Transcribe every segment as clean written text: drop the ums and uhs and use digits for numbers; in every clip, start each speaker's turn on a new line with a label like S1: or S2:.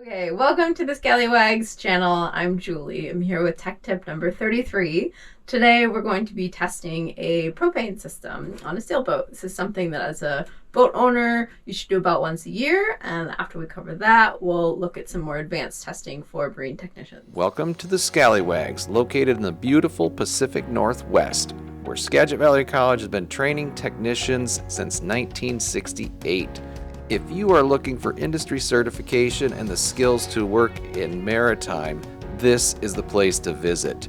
S1: Okay, welcome to the Skallywags channel. I'm Julie. I'm here with tech tip number 33. Today we're going to be testing a propane system on a sailboat. This is something that as a boat owner you should do about once a year, and after we cover that we'll look at some more advanced testing for marine technicians.
S2: Welcome to the Skallywags, located in the beautiful Pacific Northwest, where Skagit Valley College has been training technicians since 1968. If you are looking for industry certification and the skills to work in maritime, this is the place to visit.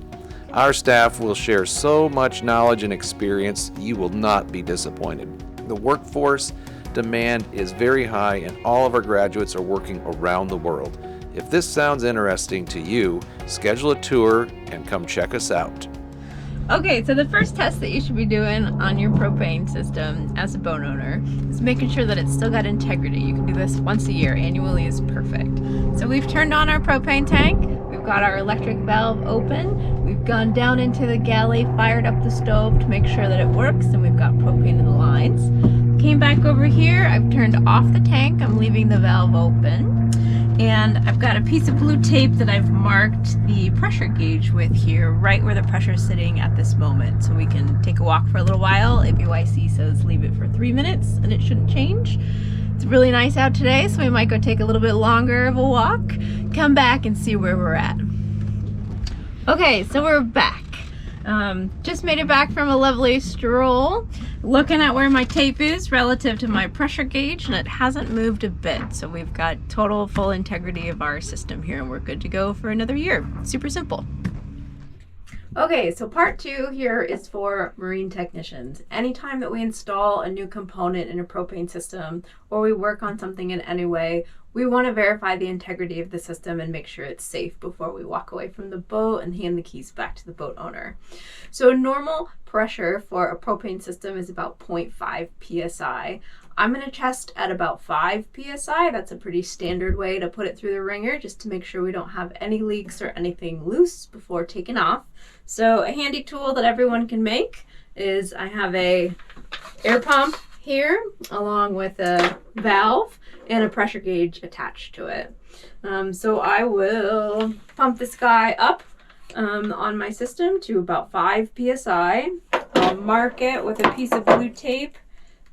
S2: Our staff will share so much knowledge and experience, you will not be disappointed. The workforce demand is very high and all of our graduates are working around the world. If this sounds interesting to you, schedule a tour and come check us out.
S1: Okay, so the first test that you should be doing on your propane system as a boat owner is making sure that it's still got integrity. You can do this once a year. Annually is perfect. So we've turned on our propane tank. We've got our electric valve open. We've gone down into the galley, fired up the stove to make sure that it works, and we've got propane in the lines. Came back over here. I've turned off the tank. I'm leaving the valve open. And I've got a piece of blue tape that I've marked the pressure gauge with here, right where the pressure is sitting at this moment. So we can take a walk for a little while. ABYC says leave it for 3 minutes and it shouldn't change. It's really nice out today, so we might go take a little bit longer of a walk, come back and see where we're at. Okay, so we're back. Just made it back from a lovely stroll, looking at where my tape is relative to my pressure gauge, and it hasn't moved a bit. So we've got total full integrity of our system here, and we're good to go for another year. Super simple. Okay, so part 2 here is for marine technicians. Anytime that we install a new component in a propane system or we work on something in any way, we want to verify the integrity of the system and make sure it's safe before we walk away from the boat and hand the keys back to the boat owner. So normal pressure for a propane system is about 0.5 psi. I'm going to test at about 5 psi. That's a pretty standard way to put it through the ringer, just to make sure we don't have any leaks or anything loose before taking off. So a handy tool that everyone can make is I have a air pump here along with a valve and a pressure gauge attached to it. So I will pump this guy up on my system to about 5 psi. I'll mark it with a piece of blue tape,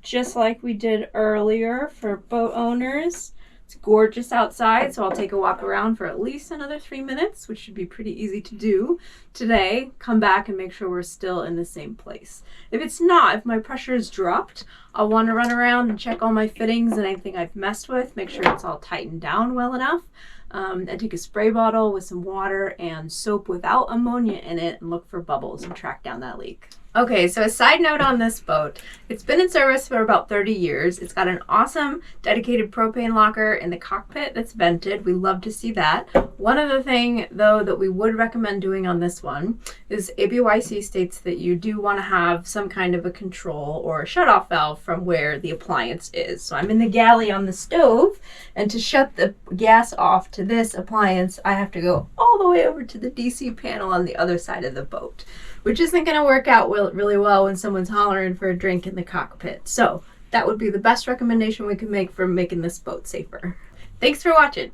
S1: just like we did earlier for boat owners. It's gorgeous outside, so I'll take a walk around for at least another 3 minutes, which should be pretty easy to do today. Come back and make sure we're still in the same place. If it's not, if my pressure is dropped, I'll want to run around and check all my fittings and anything I've messed with, make sure it's all tightened down well enough. And take a spray bottle with some water and soap without ammonia in it and look for bubbles and track down that leak. Okay, so a side note on this boat. It's been in service for about 30 years. It's got an awesome dedicated propane locker in the cockpit that's vented. We love to see that. One other thing, though, that we would recommend doing on this one is ABYC states that you do want to have some kind of a control or a shutoff valve from where the appliance is. So I'm in the galley on the stove, and to shut the gas off to this appliance, I have to go all the way over to the DC panel on the other side of the boat, which isn't going to work out really well when someone's hollering for a drink in the cockpit. So that would be the best recommendation we can make for making this boat safer. Thanks for watching.